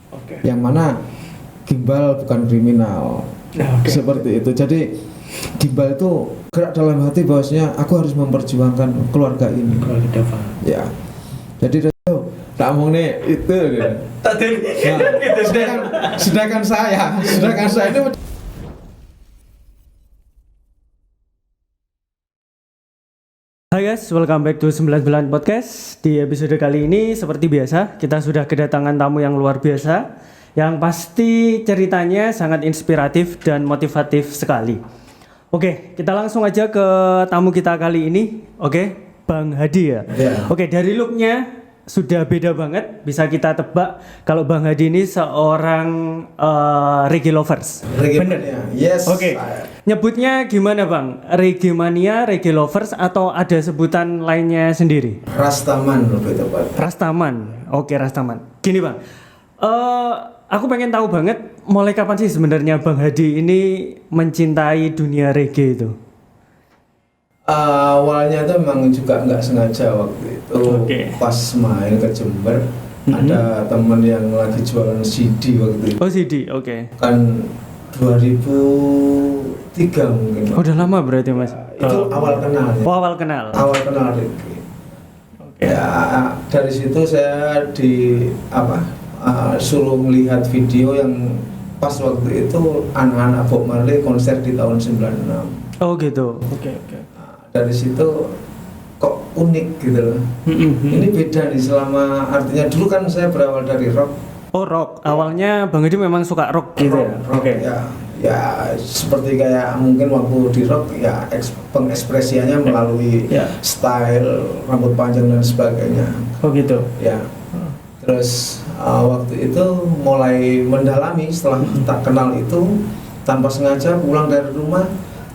Oke. Yang mana gimbal bukan kriminal. Seperti itu. Jadi gimbal itu gerak dalam hati bahwasanya aku harus memperjuangkan keluarga ini. Keluarga Dava. Ya. Jadi tak ngomong nih itu. Tadi Nah, sedangkan saya itu Hai guys, welcome back to 99 Podcast. Di episode kali ini seperti biasa kita sudah kedatangan tamu yang luar biasa, yang pasti ceritanya sangat inspiratif dan motivatif sekali. Oke, kita langsung aja ke tamu kita kali ini. Oke, Bang Hadi ya. Yeah. Oke, dari looknya sudah beda banget. Bisa kita tebak kalau Bang Hadi ini seorang reggae lovers. Reggae Bener? mania. Yes. Oke. Nyebutnya gimana Bang? Reggae mania, reggae lovers, atau ada sebutan lainnya sendiri? Rastaman lebih tepat. Rastaman. Oke, Rastaman. Gini Bang, aku pengen tahu banget mulai kapan sih sebenarnya Bang Hadi ini mencintai dunia reggae itu? Awalnya itu memang juga nggak sengaja waktu itu. Oke. Pas main ke Jember, ada teman yang lagi jualan CD waktu itu. Oh CD, oke. Kan 2003 mungkin. Oh, udah lama berarti Mas? Itu awal kenal ya. Oh, awal kenal. Awal kenal reggae. Oke. Ya dari situ saya suruh melihat video yang pas waktu itu anak-anak Bob Marley konser di tahun 96. Oh gitu. Oke. Dari situ kok unik gitu loh. Ini beda nih selama, artinya dulu kan saya berawal dari rock. Oh rock. Awalnya Bang Hadi memang suka rock gitu ya? Rock, ya seperti kayak mungkin waktu di rock ya pengekspresiannya melalui style rambut panjang dan sebagainya. Oh gitu. Ya. Terus waktu itu mulai mendalami setelah tak kenal itu, tanpa sengaja pulang dari rumah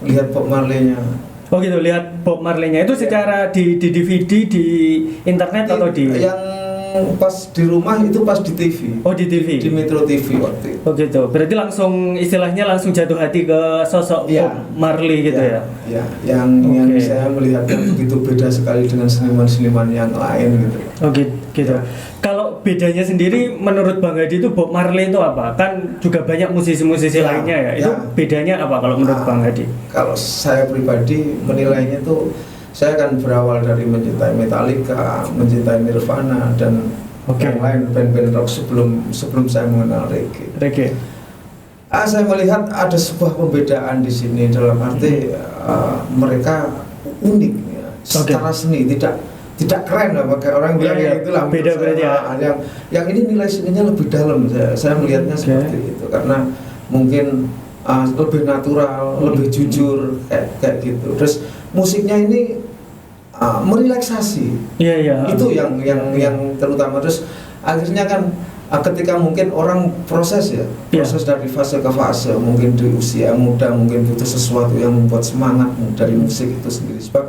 lihat Bob Marley-nya. Oh gitu, lihat Bob Marley-nya itu secara di DVD, di internet atau di? Yang pas di rumah itu pas di TV. Oh di TV? Di Metro TV waktu itu. Oh gitu, berarti langsung istilahnya langsung jatuh hati ke sosok Bob Marley gitu ya? Ya, yang saya melihatnya begitu beda sekali dengan seniman-seniman yang lain gitu. Oh gitu. Kalau bedanya sendiri menurut Bang Hadi itu Bob Marley itu apa? Kan juga banyak musisi-musisi lainnya ya. Itu bedanya apa kalau menurut Bang Hadi? Kalau saya pribadi menilainya tuh, saya kan berawal dari mencintai Metallica, mencintai Nirvana dan yang lain band-band rock sebelum saya mengenal reggae. Saya melihat ada sebuah pembedaan di sini dalam arti mereka unik ya, secara seni, tidak keren lah, pakai orang bilang itulah beda berarti ya. Yang ini nilai seninya lebih dalam, saya melihatnya seperti itu karena mungkin lebih natural, lebih jujur kayak gitu. Terus musiknya ini merelaksasi. Itu yang terutama. Terus akhirnya kan ketika mungkin orang proses dari fase ke fase, mungkin di usia muda mungkin butuh sesuatu yang membuat semangat dari musik itu sendiri. Sebab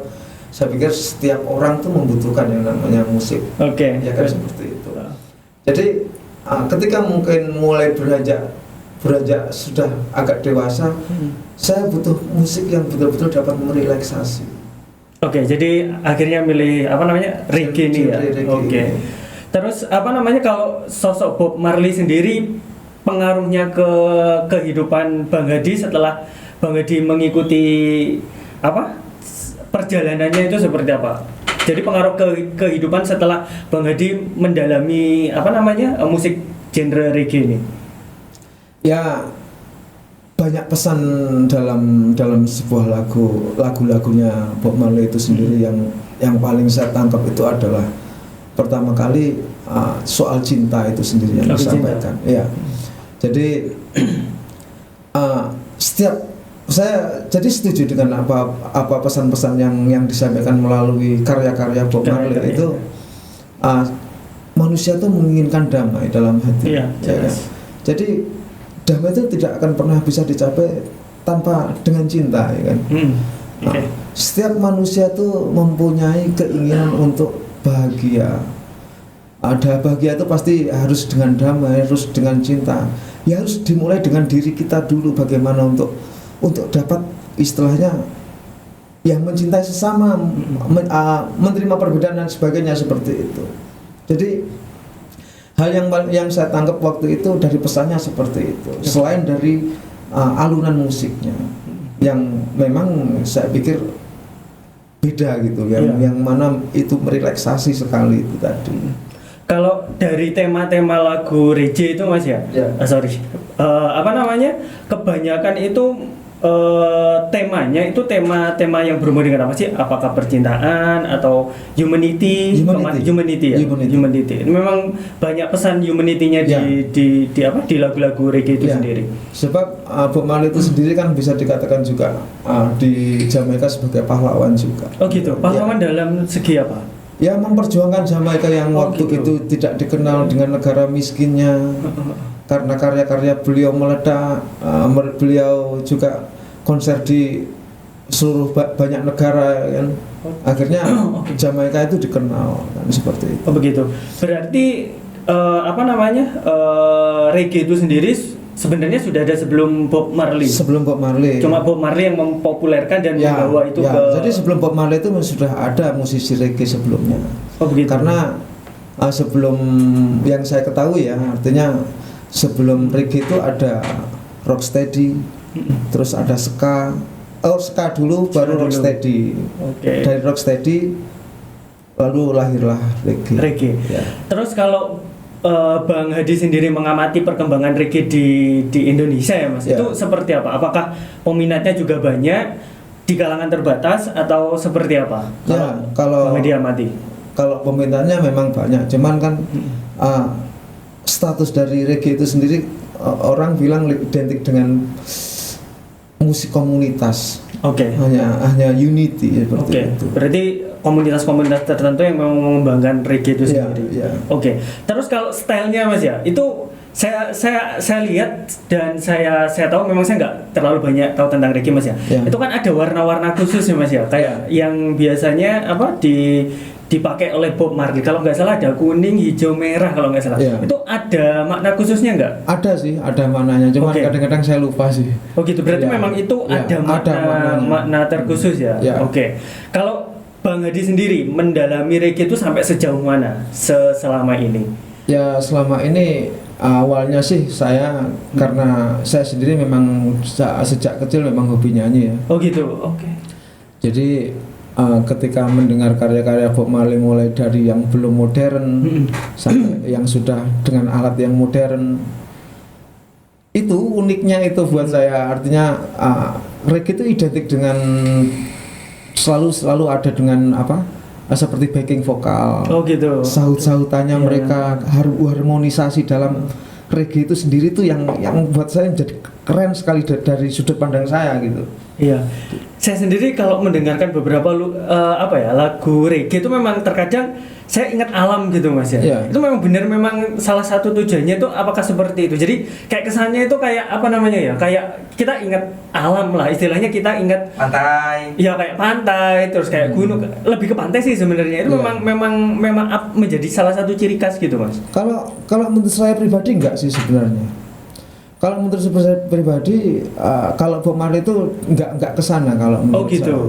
saya pikir setiap orang tuh membutuhkan yang namanya musik. Ya kan seperti itu. Jadi ketika mungkin mulai beranjak sudah agak dewasa, saya butuh musik yang betul-betul dapat merelaksasi. Jadi akhirnya milih reggae ini ya. Terus kalau sosok Bob Marley sendiri pengaruhnya ke kehidupan Bang Hadi setelah Bang Hadi mengikuti perjalanannya itu seperti apa? Jadi pengaruh ke kehidupan setelah Bang Hadi mendalami musik genre reggae ini. Ya banyak pesan dalam sebuah lagu-lagunya Bob Marley itu sendiri yang paling saya tangkap itu adalah pertama kali soal cinta itu sendiri yang disampaikan. Ya. Jadi saya jadi setuju dengan apa pesan-pesan yang disampaikan melalui karya-karya Bob Marley itu. Manusia itu menginginkan damai dalam hati. Jadi damai itu tidak akan pernah bisa dicapai tanpa dengan cinta, ya kan? Setiap manusia itu mempunyai keinginan untuk bahagia. Ada bahagia itu pasti harus dengan damai, harus dengan cinta. Ya harus dimulai dengan diri kita dulu, bagaimana untuk dapat istilahnya yang mencintai sesama, menerima perbedaan dan sebagainya seperti itu. Jadi hal yang saya tangkap waktu itu dari pesannya seperti itu. Selain dari alunan musiknya yang memang saya pikir beda gitu, yang mana itu merelaksasi sekali itu tadi. Kalau dari tema-tema lagu reggae itu Mas ya, kebanyakan itu temanya itu tema-tema yang berhubungan dengan apa sih? Apakah percintaan atau humanity ya? Humanity. Memang banyak pesan humanity-nya di lagu-lagu reggae itu sendiri. Sebab Bob Marley itu sendiri kan bisa dikatakan juga di Jamaika sebagai pahlawan juga. Oh gitu. Pahlawan dalam segi apa? Ya, memperjuangkan Jamaika yang waktu itu tidak dikenal dengan negara miskinnya. Karena karya-karya beliau meledak, beliau juga konser di seluruh banyak negara kan. Akhirnya Jamaika itu dikenal kan, seperti itu. Oh begitu. Berarti reggae itu sendiri sebenarnya sudah ada sebelum Bob Marley. Sebelum Bob Marley. Cuma Bob Marley yang mempopulerkan dan membawa itu ke. Jadi sebelum Bob Marley itu sudah ada musisi reggae sebelumnya. Oh begitu. Karena sebelum yang saya ketahui ya, artinya sebelum reggae itu ada rocksteady, terus ada ska dulu, baru rocksteady. Dari rocksteady lalu lahirlah reggae. Ya. Terus kalau Bang Hadi sendiri mengamati perkembangan reggae di Indonesia ya Mas, itu seperti apa? Apakah peminatnya juga banyak di kalangan terbatas atau seperti apa? Kalau Bang Hadi amati. Kalau peminatnya memang banyak, cuman kan status dari reggae itu sendiri orang bilang identik dengan musik komunitas. Hanya unity seperti itu. Berarti komunitas-komunitas tertentu yang memang mengembangkan reggae itu sendiri. Terus kalau stylenya Mas ya, itu saya lihat dan saya tahu, memang saya nggak terlalu banyak tahu tentang reggae Mas ya. Itu kan ada warna-warna khusus ya Mas ya, kayak yang biasanya dipakai oleh Bob Marley. Kalau nggak salah ada kuning, hijau, merah kalau nggak salah. Itu ada makna khususnya nggak? Ada sih, ada maknanya. Cuma kadang-kadang saya lupa sih. Oh gitu. Berarti memang itu ada makna terkhusus ya. Kalau Bang Hadi sendiri mendalami reggae itu sampai sejauh mana selama ini? Ya, selama ini awalnya sih saya karena saya sendiri memang sejak kecil memang hobi nyanyi ya. Oh gitu. Jadi ketika mendengar karya-karya Bob Marley mulai dari yang belum modern sampai yang sudah dengan alat yang modern, itu uniknya itu buat saya, artinya reggae itu identik dengan selalu ada dengan seperti backing vokal. Oh gitu. Sahut-sahutannya mereka, harmonisasi dalam reggae itu sendiri tuh yang buat saya jadi keren sekali dari sudut pandang saya gitu. Iya. Saya sendiri kalau mendengarkan beberapa lagu reggae itu memang terkadang saya ingat alam gitu Mas ya. Itu memang benar, memang salah satu tujuannya itu apakah seperti itu. Jadi kayak kesannya itu kayak kayak kita ingat alam lah, istilahnya kita ingat pantai. Iya, kayak pantai, terus kayak gunung, lebih ke pantai sih sebenarnya. Itu memang menjadi salah satu ciri khas gitu Mas. Kalau menurut saya pribadi enggak sih sebenarnya. Kalau menurut saya pribadi, kalau Bob Marley itu enggak kesana kalau menurut saya.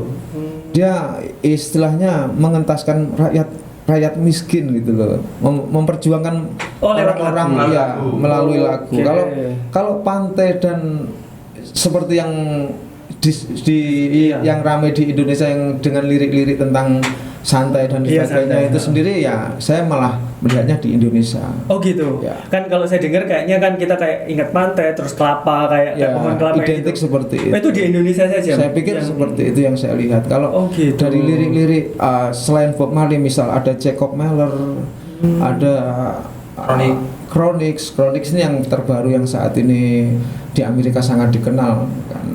Dia istilahnya mengentaskan rakyat miskin gitu loh, memperjuangkan orang-orang melalui lagu. Kalau pantai dan seperti yang yang ramai di Indonesia yang dengan lirik-lirik tentang santai dan sebagainya itu sendiri, ya saya malah melihatnya di Indonesia. Oh gitu. Kan kalau saya dengar kayaknya kan kita kayak ingat pantai, terus kelapa, kayak pohon kelapa identik itu. Seperti itu. Itu di Indonesia saja. Saya pikir seperti itu yang saya lihat. Kalau dari lirik-lirik selain Bob Marley, misal ada Jacob Miller, ada Chronix ini yang terbaru yang saat ini di Amerika sangat dikenal kan.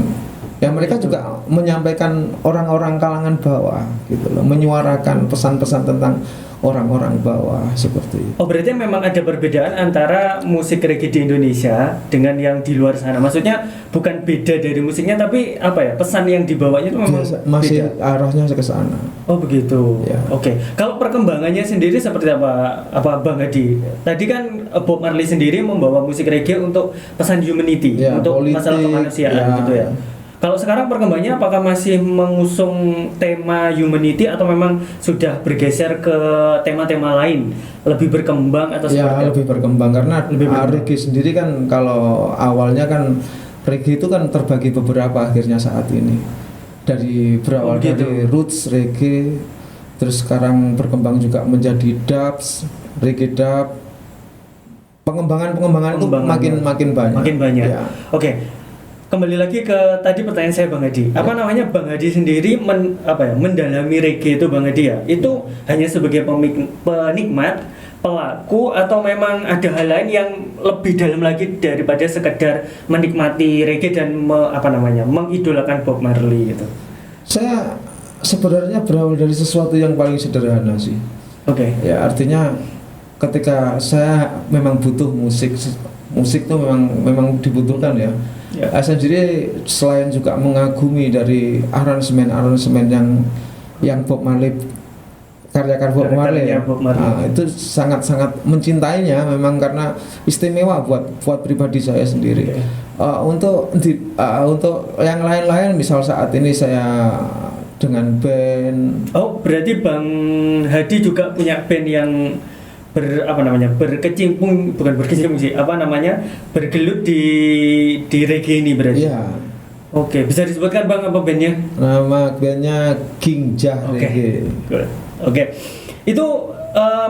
Ya mereka juga menyampaikan orang-orang kalangan bawah gitu loh, menyuarakan pesan-pesan tentang orang-orang bawah seperti itu. Oh berarti memang ada perbedaan antara musik reggae di Indonesia dengan yang di luar sana. Maksudnya bukan beda dari musiknya, tapi pesan yang dibawanya itu memang masih beda. Arahnya ke sana. Oh begitu. Kalau perkembangannya sendiri seperti apa Bang Hadi? Tadi kan Bob Marley sendiri membawa musik reggae untuk pesan humanity, untuk politik, masalah kemanusiaan gitu ya. Kalau sekarang perkembangannya apakah masih mengusung tema humanity atau memang sudah bergeser ke tema-tema lain, lebih berkembang atau seperti Ya, apa? lebih berkembang karena reggae sendiri kan kalau awalnya kan reggae itu kan terbagi beberapa akhirnya saat ini. Berawal gitu. dari roots reggae, terus sekarang berkembang juga menjadi dubs, reggae dub. Pengembangan itu makin banyak. Makin banyak. Ya. Oke. Kembali lagi ke tadi pertanyaan saya Bang Hadi. Apa namanya Bang Hadi sendiri mendalami reggae itu Bang Hadi ya? Itu hanya sebagai penikmat, pelaku atau memang ada hal lain yang lebih dalam lagi daripada sekedar menikmati reggae dan mengidolakan Bob Marley gitu. Saya sebenarnya berawal dari sesuatu yang paling sederhana sih. Oke. Ya, artinya ketika saya memang butuh musik itu memang dibutuhkan ya. Ya. Saya sendiri selain juga mengagumi dari aransemen yang Bob Marley, karya-karya Bob Marley, Nah, itu sangat mencintainya memang karena istimewa buat pribadi saya sendiri. Okay. Untuk yang lain-lain, misal saat ini saya dengan band. Oh, berarti Bang Hadi juga punya band yang bergelut di reggae ini berarti. Iya. Oke, bisa disebutkan Bang apa bandnya? Nama bandnya King Jah Reggae. Oke. Itu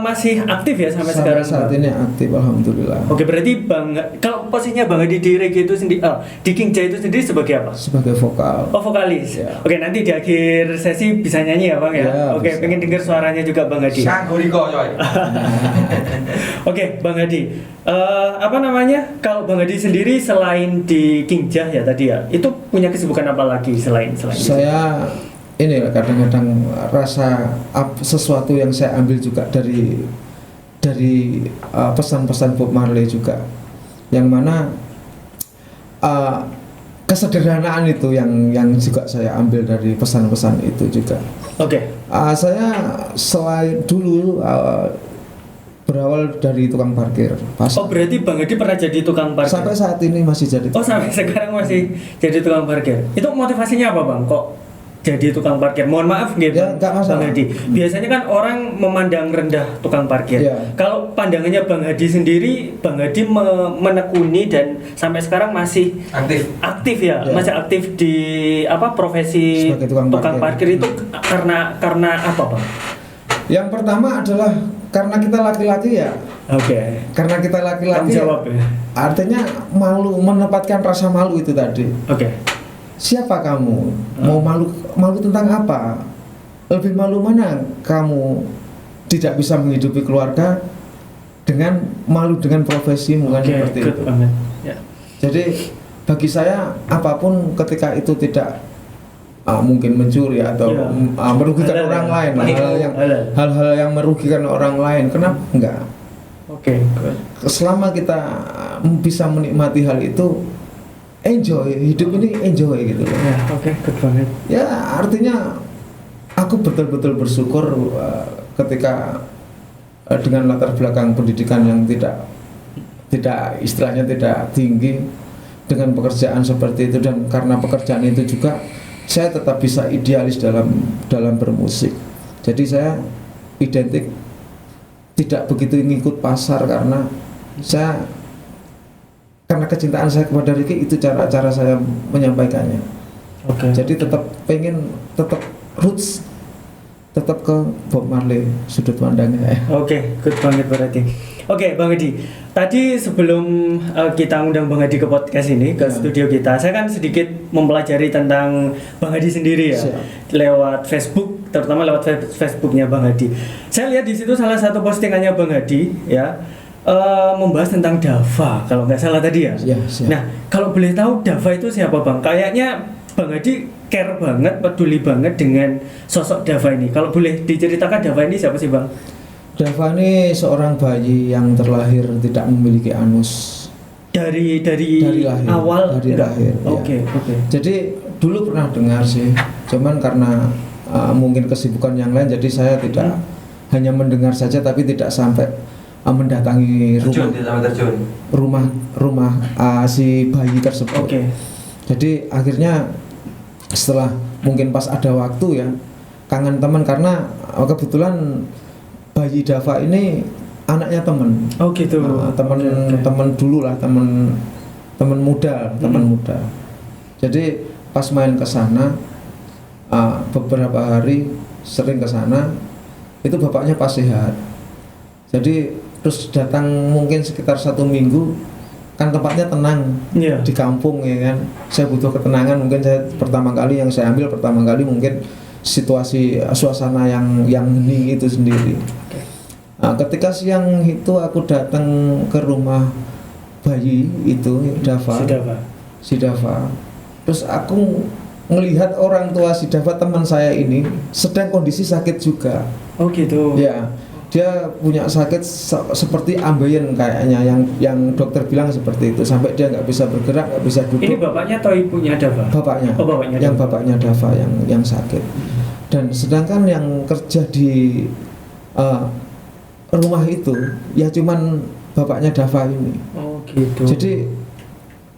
masih aktif ya sampai sekarang? Saat ini aktif, alhamdulillah. Oke, berarti kalau posisinya Bang Hadi di reggae itu sendiri, di King Jah itu sendiri sebagai apa? Sebagai vokal. Oh, vokalis. Ya. Oke, nanti di akhir sesi bisa nyanyi ya Bang ya? Ya, Oke, bisa. pengen dengar suaranya juga Bang Hadi. Oke, Bang Hadi. Kalau Bang Hadi sendiri selain di King Jah ya tadi ya, itu punya kesibukan apa lagi selain itu? Saya ini kadang-kadang rasa sesuatu yang saya ambil juga dari pesan-pesan Bob Marley juga, yang mana kesederhanaan itu yang juga saya ambil dari pesan-pesan itu juga. Oke. Saya selain dulu berawal dari tukang parkir. Oh, berarti Bang Hadi pernah jadi tukang parkir? Sampai saat ini masih jadi. Oh, sampai sekarang masih jadi tukang parkir. Itu motivasinya apa Bang? Kok jadi tukang parkir? Mohon maaf gitu, Ya, nggak masalah. Bang Hadi. Biasanya kan orang memandang rendah tukang parkir. Ya. Kalau pandangannya Bang Hadi sendiri, Bang Hadi menekuni dan sampai sekarang masih aktif ya, Ya. masih aktif di profesi Sebagai tukang parkir itu karena apa Bang? Yang pertama adalah karena kita laki-laki ya. Oke. Karena kita laki-laki. Tanggung jawab ya. Artinya malu, menempatkan rasa malu itu tadi. Oke. Siapa kamu? Mau malu tentang apa? Lebih malu mana kamu tidak bisa menghidupi keluarga dengan malu dengan profesimu kan, seperti good itu. banget. Ya. Jadi bagi saya apapun ketika itu tidak mungkin mencuri atau Ya. merugikan Halal, orang ya. lain, Halal. hal-hal yang merugikan orang lain, kenapa enggak? Oke, good. Selama kita bisa menikmati hal itu, enjoy, hidup ini enjoy gitu loh. Ya, oke, good banget. Ya, artinya aku betul-betul bersyukur ketika dengan latar belakang pendidikan yang tidak istilahnya tidak tinggi, dengan pekerjaan seperti itu, dan karena pekerjaan itu juga saya tetap bisa idealis dalam bermusik. Jadi saya identik tidak begitu ngikut pasar karena kecintaan saya kepada Ricky, itu cara saya menyampaikannya. Oke. Jadi tetap roots, tetap ke Bob Marley sudut pandangnya. Oke, good banget berarti. Oke, Bang Hadi. Tadi sebelum kita undang Bang Hadi ke podcast ini, ke studio kita, saya kan sedikit mempelajari tentang Bang Hadi sendiri ya. Siap. Lewat Facebook, terutama lewat Facebooknya Bang Hadi. Saya lihat di situ salah satu postingannya Bang Hadi ya, membahas tentang Dava kalau nggak salah tadi ya. Ya, siap. Nah, kalau boleh tahu Dava itu siapa Bang? Kayaknya Bang Hadi care banget, peduli banget dengan sosok Dava ini. Kalau boleh diceritakan Dava ini siapa sih Bang? Dava ini seorang bayi yang terlahir tidak memiliki anus. Dari lahir, awal dari lahir. Oke. Jadi dulu pernah dengar sih, cuman karena mungkin kesibukan yang lain, jadi saya tidak hanya mendengar saja, tapi tidak sampai mendatangi rumah si bayi tersebut. Oke. Jadi akhirnya setelah mungkin pas ada waktu ya kangen teman, karena kebetulan bayi Dava ini anaknya teman. Oh gitu. Teman dulu lah, teman muda. Jadi pas main ke sana beberapa hari sering ke sana, itu bapaknya pas sehat. Jadi terus datang mungkin sekitar 1 minggu, kan tempatnya tenang di kampung ya kan. Saya butuh ketenangan, mungkin yang saya ambil pertama kali mungkin situasi suasana yang hening itu sendiri. Ketika siang itu aku datang ke rumah bayi itu si Dava. Terus aku melihat orang tua si Dava, teman saya ini sedang kondisi sakit juga. Oh gitu. Ya, dia punya sakit seperti ambeien kayaknya, yang dokter bilang seperti itu, sampai dia nggak bisa bergerak, nggak bisa duduk. Ini bapaknya atau ibunya Dava? Bapaknya. Oh, bapaknya. Yang bapaknya Dava yang sakit. Dan sedangkan yang kerja di rumah itu ya cuman bapaknya Dava ini. Oh gitu. Jadi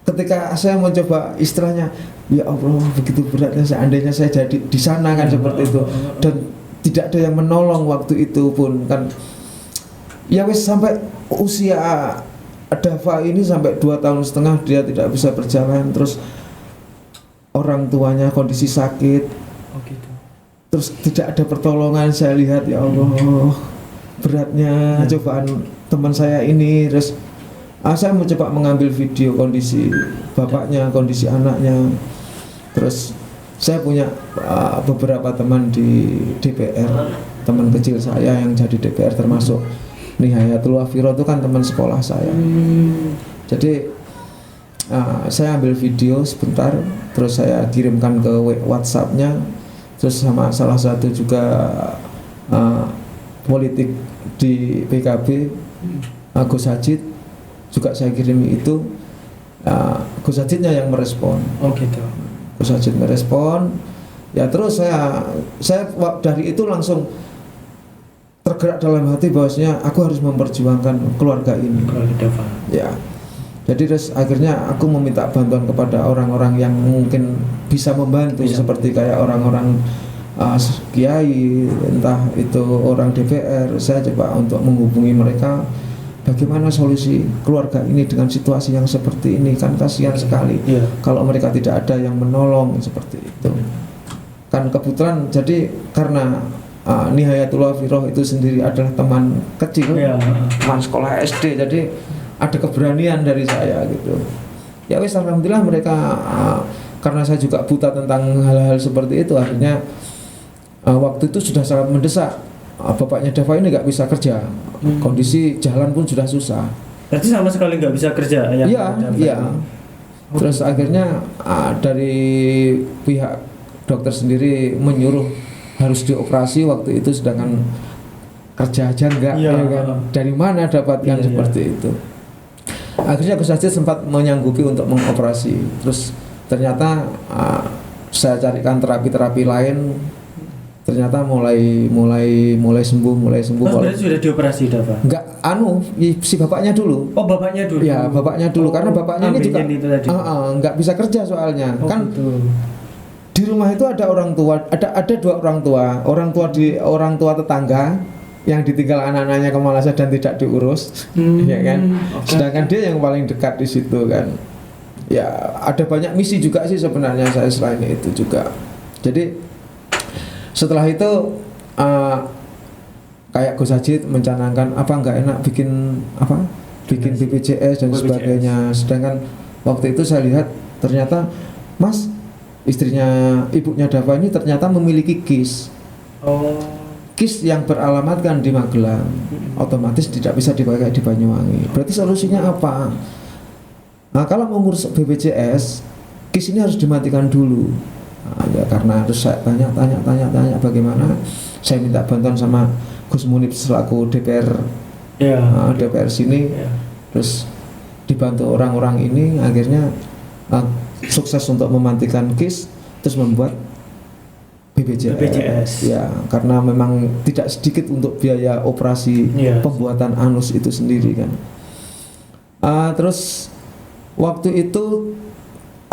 ketika saya mencoba istilahnya, ya Allah begitu beratnya seandainya saya jadi di sana kan, seperti itu, dan tidak ada yang menolong waktu itu pun kan. Ya wes sampai usia Dava ini sampai 2,5 tahun dia tidak bisa berjalan, terus orang tuanya kondisi sakit. Oh gitu. Terus tidak ada pertolongan. Saya lihat ya Allah beratnya cobaan teman saya ini. Terus saya mencoba mengambil video kondisi bapaknya, kondisi anaknya. Terus saya punya beberapa teman di DPR, teman kecil saya yang jadi DPR, termasuk Nihayatul Wafiro itu kan teman sekolah saya. Jadi saya ambil video sebentar, terus saya kirimkan ke WhatsApp-nya. Terus sama salah satu juga politik di PKB, Gus Hajid, juga saya kirim itu. Gus Hajidnya yang merespon. Oh gitu. Gus Hajid merespon. Ya terus saya dari itu langsung tergerak dalam hati bahwasanya aku harus memperjuangkan keluarga ini. Ya. Jadi terus akhirnya aku meminta bantuan kepada orang-orang yang mungkin bisa membantu, seperti kayak orang-orang kiai, entah itu orang DPR. Saya coba untuk menghubungi mereka, bagaimana solusi keluarga ini dengan situasi yang seperti ini, kan kasihan sekali kalau mereka tidak ada yang menolong seperti itu. Kan kebetulan jadi karena Nihayatul Wafiro itu sendiri adalah teman kecil, teman sekolah SD, jadi ada keberanian dari saya gitu. Ya wis, alhamdulillah mereka karena saya juga buta tentang hal-hal seperti itu, akhirnya waktu itu sudah sangat mendesak. Bapaknya Dava ini nggak bisa kerja, kondisi jalan pun sudah susah. Berarti sama sekali nggak bisa kerja ya? Iya. Terus akhirnya dari pihak dokter sendiri menyuruh harus dioperasi waktu itu, sedangkan kerja aja enggak, kan? Dari mana dapatkan seperti itu? Akhirnya Gus Hajid sempat menyanggupi untuk mengoperasi. Terus ternyata saya carikan terapi-terapi lain, ternyata mulai sembuh. Berarti sudah dioperasi Dava? Enggak, si bapaknya dulu. Oh, bapaknya dulu. Ya, bapaknya dulu, karena bapaknya ini juga enggak bisa kerja soalnya. Kan gitu. Di rumah itu ada orang tua, ada 2 orang tua. Orang tua tetangga yang ditinggal anak-anaknya ke Malaysia dan tidak diurus, ya kan. Sedangkan dia yang paling dekat di situ kan. Ya, ada banyak misi juga sih sebenarnya saya selain itu juga. Jadi setelah itu kayak Gus Hajid mencanangkan apa nggak enak bikin BPJS dan sebagainya. Sedangkan waktu itu saya lihat ternyata ibunya Dava ini ternyata memiliki KIS. KIS yang beralamatkan di Magelang, otomatis tidak bisa dipakai di Banyuwangi. Berarti solusinya apa? Nah, kalau mengurus BPJS, KIS ini harus dimatikan dulu. Ya karena harus saya tanya bagaimana. Saya minta bantuan sama Gus Munib selaku DPR DPR sini. Terus dibantu orang-orang ini, akhirnya sukses untuk mematikan KIS, terus membuat BPJS. Ya, karena memang tidak sedikit untuk biaya operasi pembuatan anus itu sendiri kan. Terus waktu itu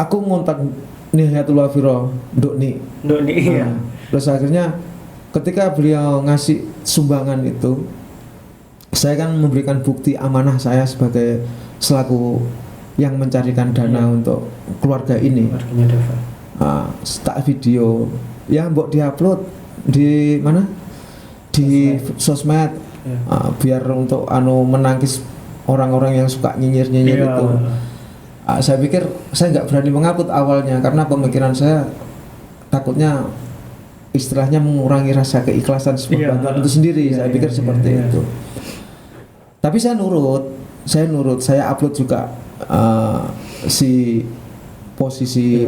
aku ngontak Nihayatul Wafiro Ndukni. Iya. Terus akhirnya ketika beliau ngasih sumbangan itu, saya kan memberikan bukti amanah saya sebagai selaku yang mencarikan dana untuk keluarga ini. Keluarganya Dava. Tak video, ya mbok diupload di mana? Di sosmed. Biar untuk menangkis orang-orang yang suka nyinyir-nyinyir itu. Saya pikir saya nggak berani mengupload awalnya karena pemikiran saya takutnya istilahnya mengurangi rasa keikhlasan sebuah bantuan itu sendiri. Saya pikir seperti itu. Tapi saya nurut, saya upload juga si posisi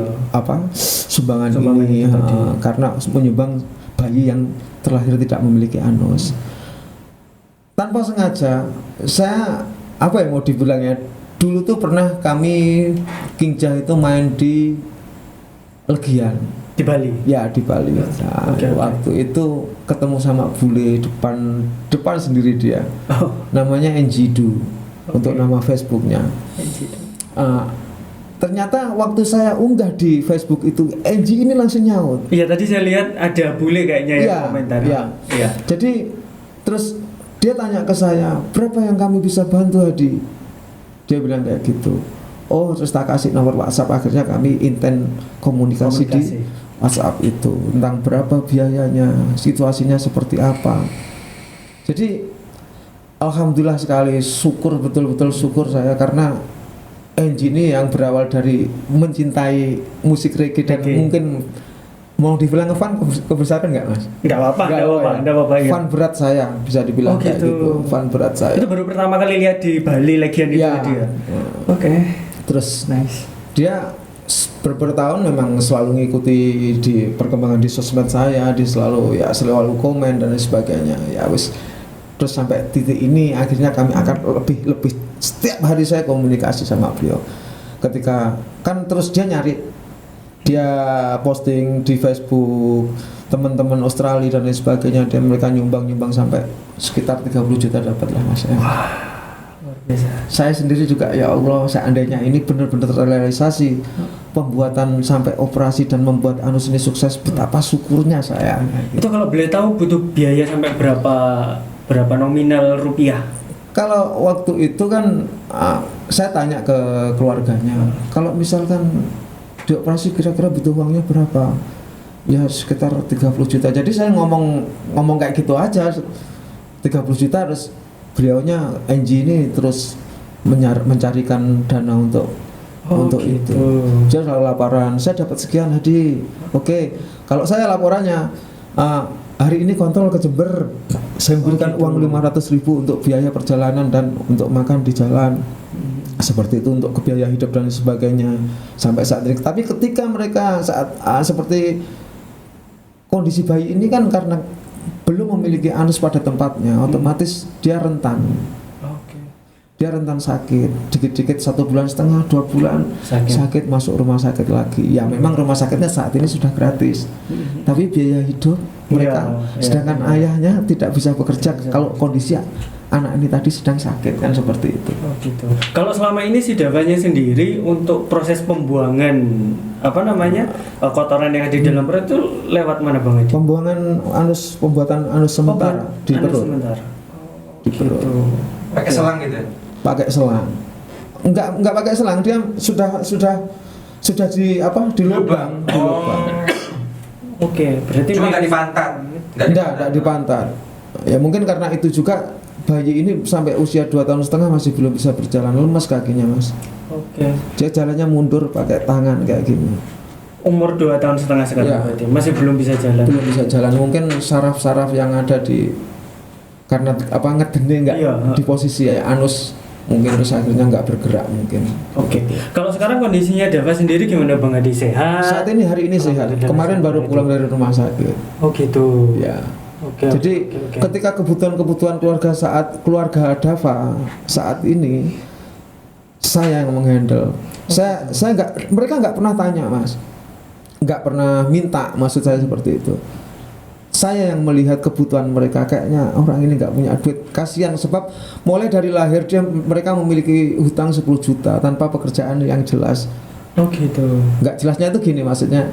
sumbangan ini karena menyumbang bayi yang terlahir tidak memiliki anus. Tanpa sengaja, saya mau dibilangnya, dulu tuh pernah kami King Jah itu main di Legian di Bali. Ya, di Bali. Nah, waktu itu ketemu sama bule depan sendiri dia. Namanya Enjidu untuk nama Facebooknya. Ternyata waktu saya unggah di Facebook itu, Enji ini langsung nyaut. Iya, tadi saya lihat ada bule kayaknya yang komentar. Iya. Jadi terus dia tanya ke saya, berapa yang kami bisa bantu Hadi? Dia bilang kayak gitu. Oh, terus tak kasih nomor WhatsApp. Akhirnya kami intent komunikasi di WhatsApp itu tentang berapa biayanya, situasinya seperti apa. Jadi alhamdulillah sekali, betul-betul syukur saya karena Enji ini yang berawal dari mencintai musik reggae dan mungkin mau dibilang fan kebesaran nggak Mas? Nggak apa-apa. Ya. Fan berat saya bisa dibilang kayak gitu. Fan berat saya. Itu baru pertama kali lihat di Bali Legian itu dia. Oke. Terus nice. Dia bertahun memang selalu ngikuti di perkembangan di sosmed saya, dia selalu komen dan lain sebagainya. Ya wis. Terus sampai titik ini akhirnya kami akan lebih setiap hari saya komunikasi sama beliau. Ketika kan terus dia posting di Facebook teman-teman Australia dan lain sebagainya, dan mereka nyumbang sampai sekitar 30 juta dapat lah Mas. Wah, luar biasa. Saya sendiri juga ya Allah, seandainya ini benar-benar terrealisasi pembuatan sampai operasi dan membuat anus ini sukses, betapa syukurnya saya. Itu kalau boleh tahu butuh biaya sampai berapa nominal rupiah? Kalau waktu itu kan saya tanya ke keluarganya, kalau misalkan dioperasi kira-kira butuh uangnya berapa? Ya sekitar 30 juta. Jadi saya ngomong kayak gitu aja, 30 juta. Terus beliaunya Enji ini terus mencarikan dana untuk gitu. itu. Dia selalu laporan, saya dapat sekian Hadi. Oke, kalau saya laporannya hari ini kontrol ke Jember, saya berikan uang 500.000 untuk biaya perjalanan dan untuk makan di jalan. Seperti itu untuk biaya hidup dan sebagainya sampai saat ini. Tapi ketika mereka saat seperti kondisi bayi ini kan karena belum memiliki anus pada tempatnya, otomatis dia rentan. Dia rentan sakit, dikit-dikit 1,5 bulan, 2 bulan sakit masuk rumah sakit lagi. Ya memang rumah sakitnya saat ini sudah gratis, tapi biaya hidup mereka, sedangkan ayahnya tidak bisa bekerja kalau kondisi anak ini tadi sedang sakit kan seperti itu. Gitu. Kalau selama ini si Davanya sendiri untuk proses pembuangan kotoran yang ada di dalam perut itu lewat mana Bang Edi? Pembuatan anus sementara di perut. Di perut. Pakai selang gitu ya? Pakai selang. Enggak pakai selang, dia sudah di lubang. Oke, berarti cuma nggak di pantat. Enggak di pantat. Ya mungkin karena itu juga bayi ini sampai usia 2,5 tahun masih belum bisa berjalan, lemas kakinya Mas. Oke. Dia jalannya mundur pakai tangan kayak gini. Umur 2,5 tahun sekarang berarti masih belum bisa jalan. Belum bisa jalan, mungkin saraf-saraf yang ada di karena ngedene enggak di posisi anus mungkin terus akhirnya nggak bergerak mungkin. Oke. Kalau sekarang kondisinya Dava sendiri gimana Bang Adi, sehat? Saat ini hari ini sehat. Kemarin baru pulang dari rumah sakit. Oh gitu. Ya. Jadi ketika kebutuhan keluarga Dava saat ini saya yang menghandle. Mereka nggak pernah tanya Mas, nggak pernah minta, maksud saya seperti itu. Saya yang melihat kebutuhan mereka, kayaknya orang ini nggak punya duit, kasihan sebab mulai dari lahir mereka memiliki hutang 10 juta tanpa pekerjaan yang jelas. Oh gitu. Nggak jelasnya itu gini, maksudnya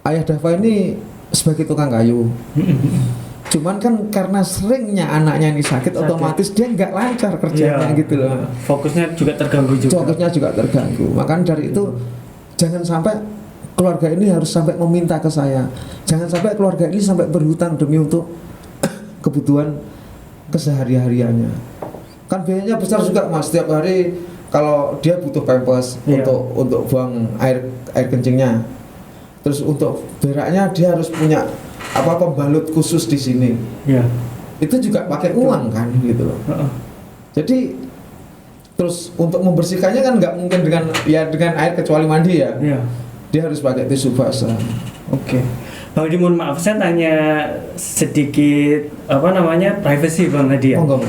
ayah Dava ini sebagai tukang kayu. Cuman kan karena seringnya anaknya ini sakit, otomatis dia nggak lancar kerjanya gitu loh. Fokusnya juga terganggu juga. Fokusnya juga terganggu. Makanya dari itu jangan sampai keluarga ini harus sampai meminta ke saya. Jangan sampai keluarga ini sampai berhutang demi untuk kebutuhan kesehari-hariannya. Kan biayanya besar juga Mas, setiap hari kalau dia butuh pampers untuk buang air kencingnya. Terus untuk beraknya dia harus punya pembalut khusus di sini. Iya. Itu juga pakai uang kan gitu loh. Jadi terus untuk membersihkannya kan nggak mungkin dengan air kecuali mandi ya. Iya. Dia harus pakai tisu basah. Oke. Bang Hadi, mohon maaf saya tanya sedikit privacy Bang Hadi ya. Enggak.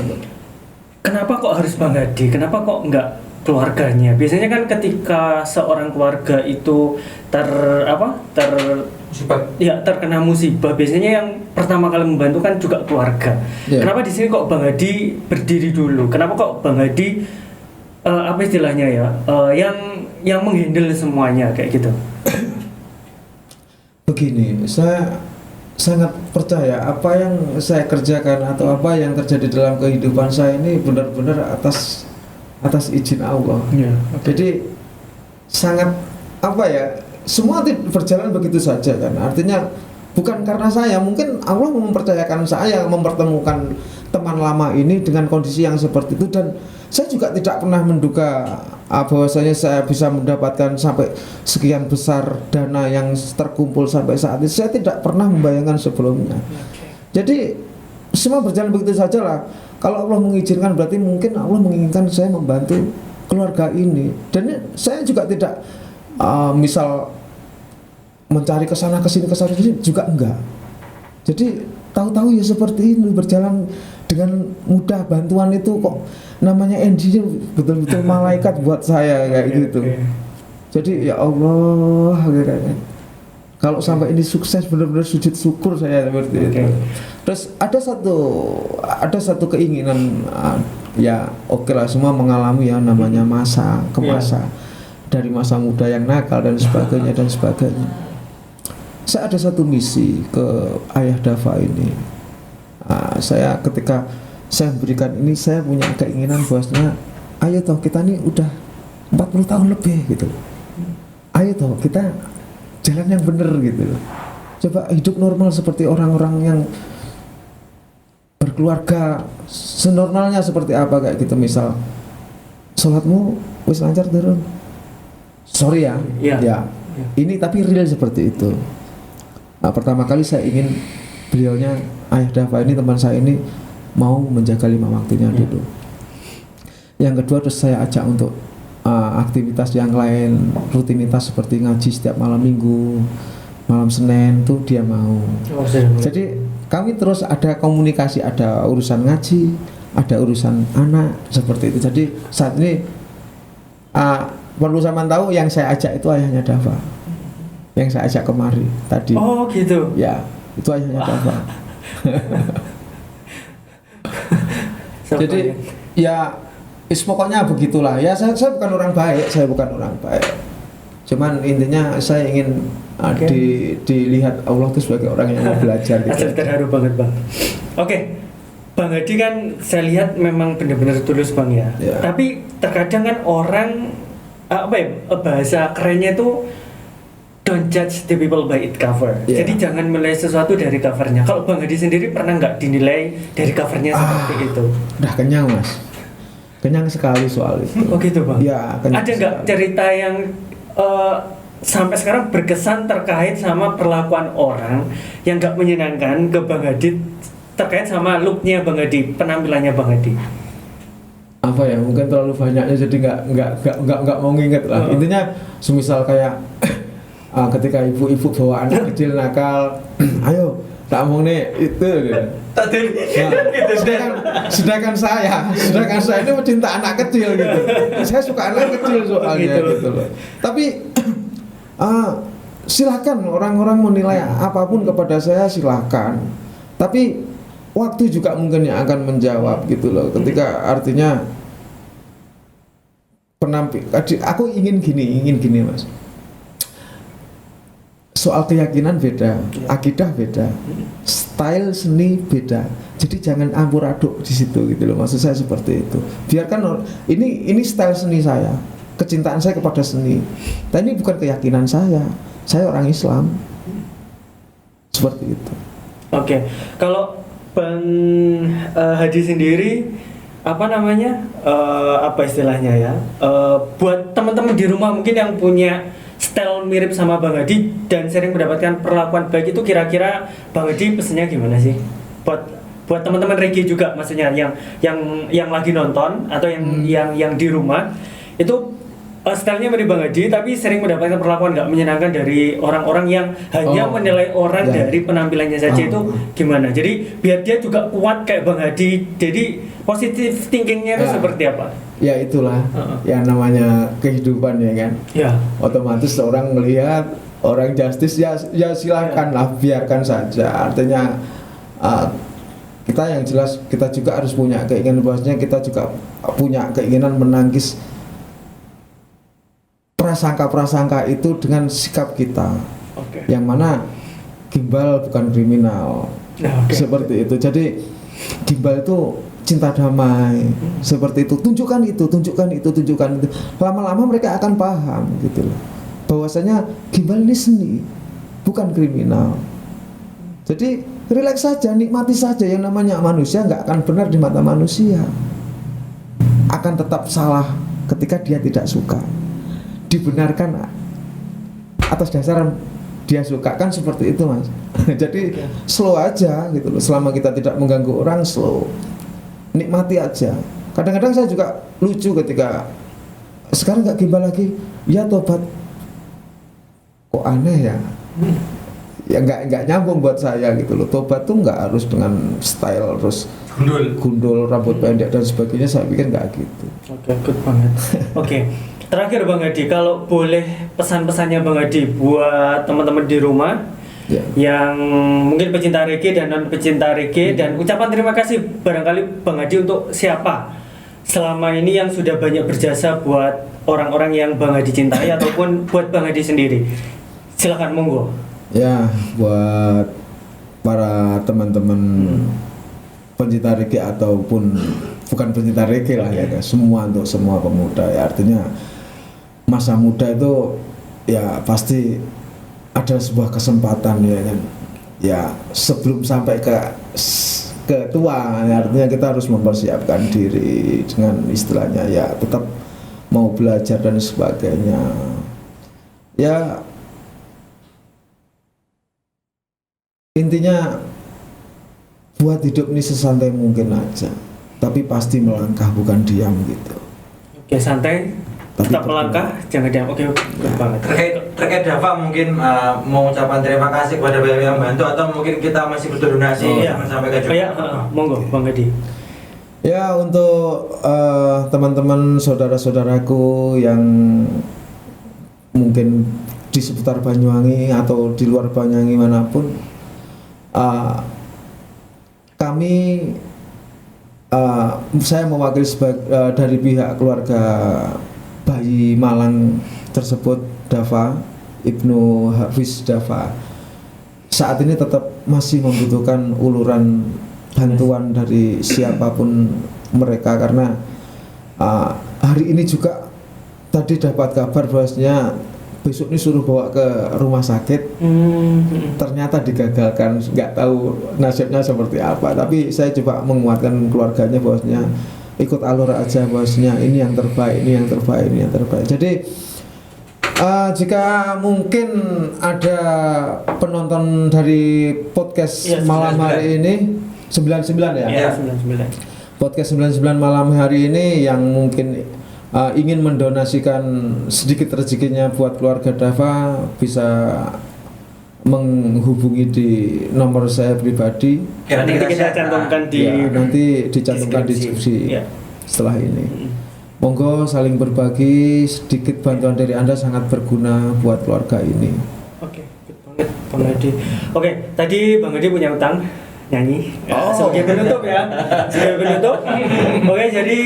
Kenapa kok harus Bang Hadi? Kenapa kok nggak keluarganya? Biasanya kan ketika seorang keluarga itu terkena musibah, biasanya yang pertama kali membantu kan juga keluarga. Yeah. Kenapa di sini kok Bang Hadi berdiri dulu? Kenapa kok Bang Hadi yang menghandle semuanya kayak gitu? Begini, saya sangat percaya apa yang saya kerjakan atau apa yang terjadi dalam kehidupan saya ini benar-benar atas izin Allah. Yeah. Jadi sangat semua berjalan begitu saja kan. Artinya bukan karena saya, mungkin Allah mempercayakan saya mempertemukan teman lama ini dengan kondisi yang seperti itu, dan saya juga tidak pernah menduga bahwasanya saya bisa mendapatkan sampai sekian besar dana yang terkumpul sampai saat ini. Saya tidak pernah membayangkan sebelumnya. Jadi semua berjalan begitu saja lah. Kalau Allah mengizinkan berarti mungkin Allah menginginkan saya membantu keluarga ini, dan saya juga tidak misal mencari kesana kesini juga enggak. Jadi tahu-tahu ya seperti ini berjalan dengan mudah. Bantuan itu kok namanya Andy betul-betul malaikat buat saya kayak gitu. Jadi ya Allah, kalau sampai ini sukses benar-benar sujud syukur saya seperti itu. Terus ada satu keinginan lah, semua mengalami yang namanya masa ke masa. Dari masa muda yang nakal dan sebagainya. Saya ada satu misi ke ayah Dava ini. Ketika saya memberikan ini, saya punya keinginan bahwasanya ayo toh kita ini udah 40 tahun lebih gitu. Ayo toh kita jalan yang benar gitu. Coba hidup normal seperti orang-orang yang berkeluarga, senormalnya seperti apa kayak gitu. Misal sholatmu wis lancar turun. Sorry ya. Ini tapi real seperti itu. Pertama kali saya ingin beliaunya ayah Dava ini, teman saya ini mau menjaga 5 waktunya dulu. Yang kedua terus saya ajak untuk aktivitas yang lain, rutinitas seperti ngaji setiap malam Minggu, malam Senin tuh dia mau. Jadi kami terus ada komunikasi, ada urusan ngaji, ada urusan anak seperti itu. Jadi saat ini perlu sama tahu yang saya ajak itu ayahnya Dava, yang saya ajak kemari tadi. Oh gitu. Ya, itu ayahnya Dava. Jadi ya pokoknya begitulah ya. Saya bukan orang baik, cuman intinya saya ingin dilihat Allah itu sebagai orang yang mau belajar gitu. Terharu banget Bang. Bang Hadi kan saya lihat memang benar-benar tulus Bang ya. Tapi terkadang kan orang bahasa kerennya itu don't judge the people by its cover. Jadi jangan menilai sesuatu dari covernya. Kalau Bang Hadi sendiri pernah nggak dinilai dari covernya seperti itu? Udah kenyang Mas, kenyang sekali soal itu. Oh gitu Bang. Ya, ada nggak cerita yang sampai sekarang berkesan terkait sama perlakuan orang yang nggak menyenangkan ke Bang Hadi terkait sama looknya Bang Hadi, penampilannya Bang Hadi? Mungkin terlalu banyaknya jadi nggak mau nginget lah. Intinya semisal kayak ketika ibu-ibu bawa anak kecil nakal, ayo tak mau nih itu gitu. Sedangkan saya ini mencinta anak kecil gitu. Saya suka anak kecil soalnya gitu loh. Tapi silakan orang-orang menilai apapun kepada saya, silakan. Tapi waktu juga mungkin yang akan menjawab gitu loh. Ketika artinya aku ingin gini Mas. Soal keyakinan beda, akidah beda, style seni beda. Jadi jangan campur aduk di situ gitu loh. Maksud saya seperti itu. Biarkan ini style seni saya, kecintaan saya kepada seni. Tapi ini bukan keyakinan saya. Saya orang Islam. Seperti itu. Oke. Kalau Bang Hadi sendiri apa namanya? Apa istilahnya ya? Buat teman-teman di rumah mungkin yang punya style mirip sama Bang Hadi dan sering mendapatkan perlakuan baik, itu kira-kira Bang Hadi pesennya gimana sih? Buat teman-teman reggae juga, maksudnya yang lagi nonton atau yang di rumah itu stylenya mirip Bang Hadi tapi sering mendapatkan perlakuan nggak menyenangkan dari orang-orang yang hanya menilai orang dari penampilannya saja, itu gimana? Jadi biar dia juga kuat kayak Bang Hadi, jadi positive thinkingnya itu seperti apa? Ya itulah yang namanya kehidupan ya kan. Ya. Otomatis orang melihat orang justice ya silahkan lah, biarkan saja. Artinya kita yang jelas kita juga harus punya keinginan, bahwasanya kita juga punya keinginan menangkis prasangka-prasangka itu dengan sikap kita. Yang mana Gimbal bukan kriminal. Seperti itu. Jadi Gimbal itu cinta damai, seperti itu. Tunjukkan itu. Lama-lama mereka akan paham gitu loh, bahwasanya Gimbal ini seni, bukan kriminal. Jadi rileks saja, nikmati saja. Yang namanya manusia nggak akan benar di mata manusia, akan tetap salah ketika dia tidak suka. Dibenarkan atas dasar dia suka, kan seperti itu Mas. Jadi slow aja gitu loh. Selama kita tidak mengganggu orang, slow. Nikmati aja. Kadang-kadang saya juga lucu ketika sekarang nggak Gimbal lagi, ya tobat. Kok aneh ya? Ya nggak nyambung buat saya gitu loh. Tobat tuh nggak harus dengan style terus gundul, rambut pendek dan sebagainya. Saya pikir nggak gitu. Oke, good banget. Oke. Terakhir Bang Hadi, kalau boleh pesan-pesannya Bang Hadi buat teman-teman di rumah yang mungkin pecinta reggae dan non pecinta reggae, dan ucapan terima kasih barangkali Bang Hadi untuk siapa selama ini yang sudah banyak berjasa buat orang-orang yang Bang Hadi cintai ataupun buat Bang Hadi sendiri. Silakan, monggo. Ya, buat para teman-teman pencinta reggae ataupun bukan pencinta reggae lah ya, semua, untuk semua pemuda ya. Artinya masa muda itu ya pasti ada sebuah kesempatan ya kan. Ya sebelum sampai ke tua, ya, artinya kita harus mempersiapkan diri dengan istilahnya ya tetap mau belajar dan sebagainya. Ya intinya buat hidup ini sesantai mungkin aja, tapi pasti melangkah bukan diam gitu. Oke, santai, tetap melangkah, jangan diam. Oke, banget. Terkait Dava mungkin mau ucapan terima kasih kepada beliau yang bantu, atau mungkin kita masih butuh donasi sampai ke monggo Bang Hadi. Ya, untuk teman-teman saudara-saudaraku yang mungkin di seputar Banyuwangi atau di luar Banyuwangi manapun, saya mewakili dari pihak keluarga bayi Malang tersebut, Dava, Ibnu Hafiz Dava, saat ini tetap masih membutuhkan uluran bantuan dari siapapun mereka, karena hari ini juga tadi dapat kabar bahwasanya besok ini suruh bawa ke rumah sakit, ternyata digagalkan. Nggak tahu nasibnya seperti apa, tapi saya coba menguatkan keluarganya bahwasanya ikut alur aja, bahwasanya ini yang terbaik, ini yang terbaik, ini yang terbaik. Jadi jika mungkin ada penonton dari podcast malam hari ini 99 ya? Iya, 99. Podcast 99 malam hari ini yang mungkin ingin mendonasikan sedikit rezekinya buat keluarga Dava, bisa menghubungi di nomor saya pribadi. Nanti kita cantumkan nanti dicantumkan di deskripsi setelah ini. Monggo saling berbagi, sedikit bantuan dari Anda sangat berguna buat keluarga ini. Oke, good banget Bang Hadi. Oke, tadi Bang Hadi punya utang nyanyi sebagai penutup ya. Sebagai penutup. Oke, jadi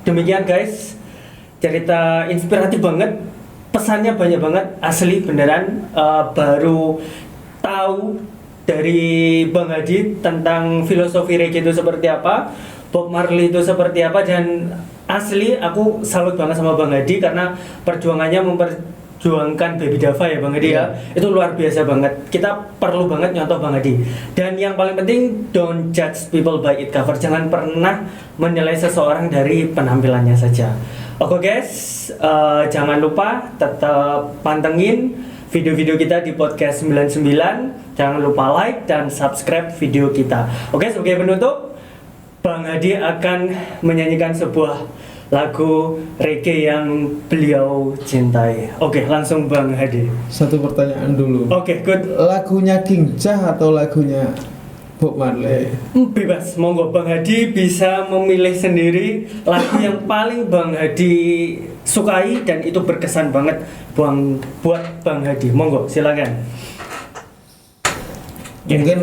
demikian guys, cerita inspiratif banget, pesannya banyak banget, asli beneran. Baru tahu dari Bang Hadi tentang filosofi reggae itu seperti apa, Bob Marley itu seperti apa, dan asli aku salut banget sama Bang Hadi karena perjuangannya memperjuangkan Baby Dava ya Bang Hadi ya. Itu luar biasa banget. Kita perlu banget nyontoh Bang Hadi. Dan yang paling penting, don't judge people by its cover. Jangan pernah menilai seseorang dari penampilannya saja. Oke guys, jangan lupa tetap pantengin video-video kita di podcast 99. Jangan lupa like dan subscribe video kita. Oke, sebagai penutup, Bang Hadi akan menyanyikan sebuah lagu reggae yang beliau cintai. Oke, langsung Bang Hadi. Satu pertanyaan dulu. Oke, good. Lagunya King Jah atau lagunya Bob Marley? Bebas, monggo Bang Hadi bisa memilih sendiri lagu yang paling Bang Hadi sukai dan itu berkesan banget buat Bang Hadi. Monggo, silakan. Mungkin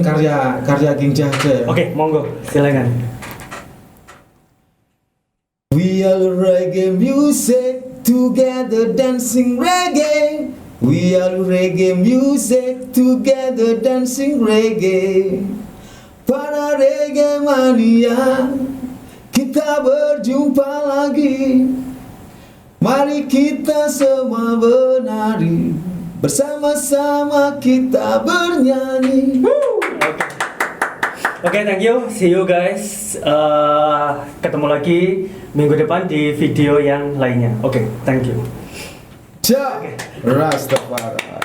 karya King Jah aja ya. Oke, monggo, silakan. We are reggae music, together dancing reggae. We are reggae music, together dancing reggae. Para reggae mania, kita berjumpa lagi. Mari kita semua menari, bersama-sama kita bernyanyi. Oke, thank you. See you guys. Ketemu lagi minggu depan di video yang lainnya. Oke, thank you. Jah Rastafari.